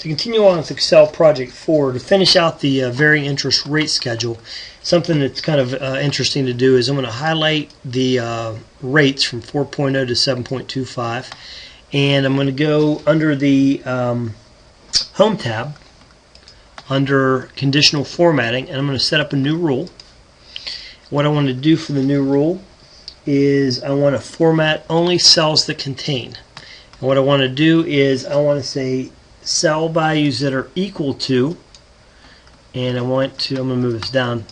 To continue on with Excel Project 4, to finish out the varying interest rate schedule, something that's kind of interesting to do is I'm going to highlight the rates from 4.0 to 7.25, and I'm going to go under the Home tab, under Conditional Formatting, and I'm going to set up a new rule. What I want to do for the new rule is I want to format only cells that contain. And what I want to do is I want to say cell values that are equal to, and I'm going to move this down.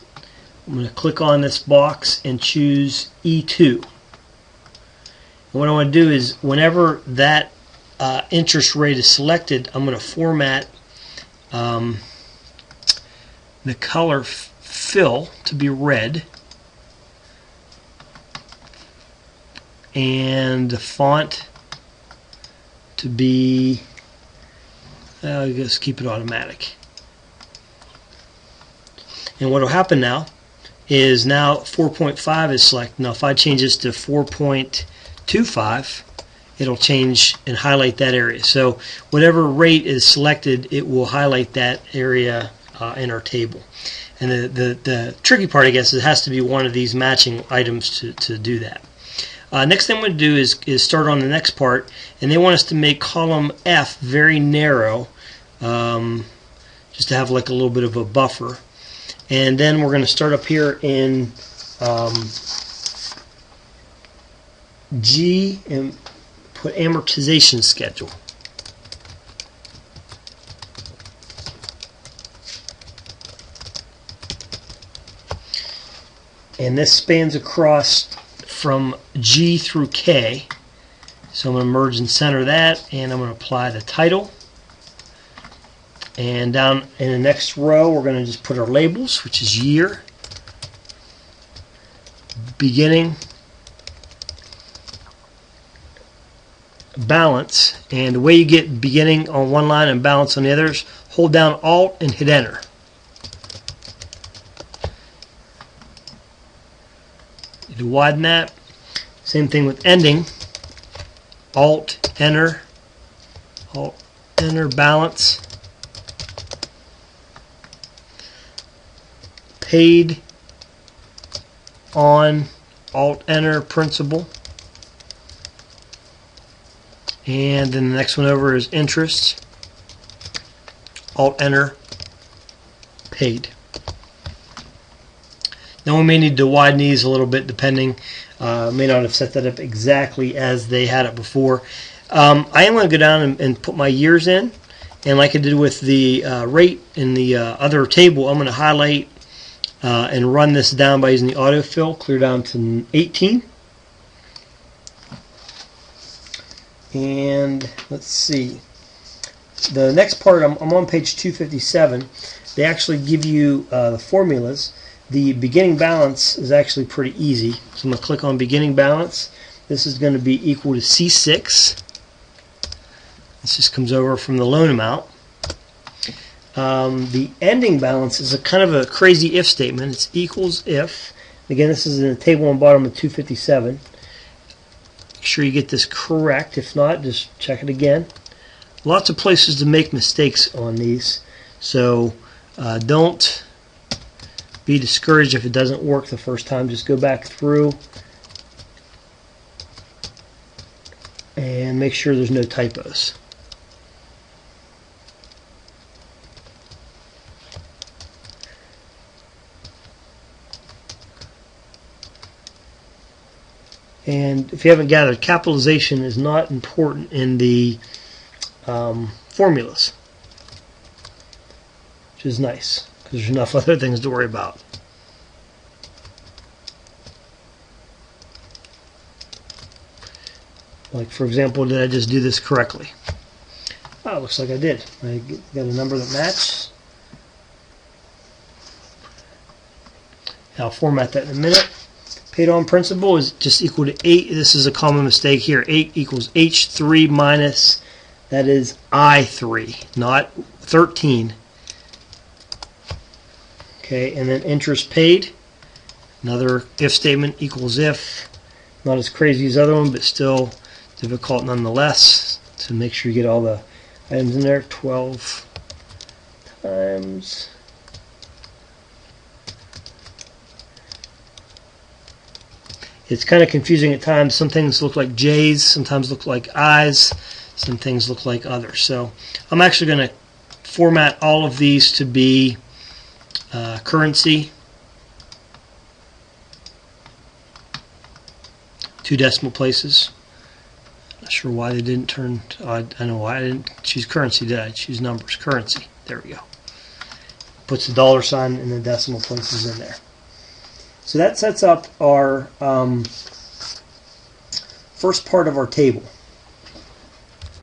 I'm going to click on this box and choose E2. And what I want to do is whenever that interest rate is selected, I'm going to format the color fill to be red and the font to be just keep it automatic. And what will happen now is now 4.5 is selected. Now if I change this to 4.25, it'll change and highlight that area. So whatever rate is selected, it will highlight that area in our table. And the tricky part, I guess, is it has to be one of these matching items to do that. Next thing I'm going to do is start on the next part, and they want us to make column F very narrow, just to have like a little bit of a buffer. And then we're going to start up here in G and put amortization schedule. And this spans across from G through K. So I'm going to merge and center that, and I'm going to apply the title. And down in the next row, we're going to just put our labels, which is year, beginning, balance. And the way you get beginning on one line and balance on the others, hold down Alt and hit Enter. To widen that. Same thing with ending. Alt, Enter, balance. Paid, on, Alt, Enter, principal. And then the next one over is interest. Alt, Enter, paid. Now we may need to widen these a little bit depending. May not have set that up exactly as they had it before. I am going to go down and put my years in, and like I did with the rate in the other table, I'm going to highlight and run this down by using the autofill, clear down to 18. And let's see. The next part, I'm on page 257. They actually give you the formulas. The beginning balance is actually pretty easy. So I'm going to click on beginning balance. This is going to be equal to C6. This just comes over from the loan amount. The ending balance is a kind of a crazy if statement. It's equals if. Again, this is in the table on bottom of 257. Make sure you get this correct. If not, just check it again. Lots of places to make mistakes on these. So don't be discouraged if it doesn't work the first time. Just go back through and make sure there's no typos. And if you haven't gathered, capitalization is not important in the formulas, which is nice because there's enough other things to worry about. Like, for example, did I just do this correctly? Oh, it looks like I did. I got a number that matches. I'll format that in a minute. Paid on principal is just equal to 8. This is a common mistake here. 8 equals H3 minus, that is I3, not 13. Okay, and then interest paid, another if statement, equals if. Not as crazy as the other one, but still difficult nonetheless to make sure you get all the items in there. 12 times. It's kind of confusing at times. Some things look like J's, sometimes look like I's, some things look like others. So I'm actually going to format all of these to be currency, 2 decimal places. Not sure why they didn't turn. I know why I didn't choose currency. Did I choose numbers? Currency. There we go. Puts the dollar sign and the decimal places in there. So that sets up our first part of our table.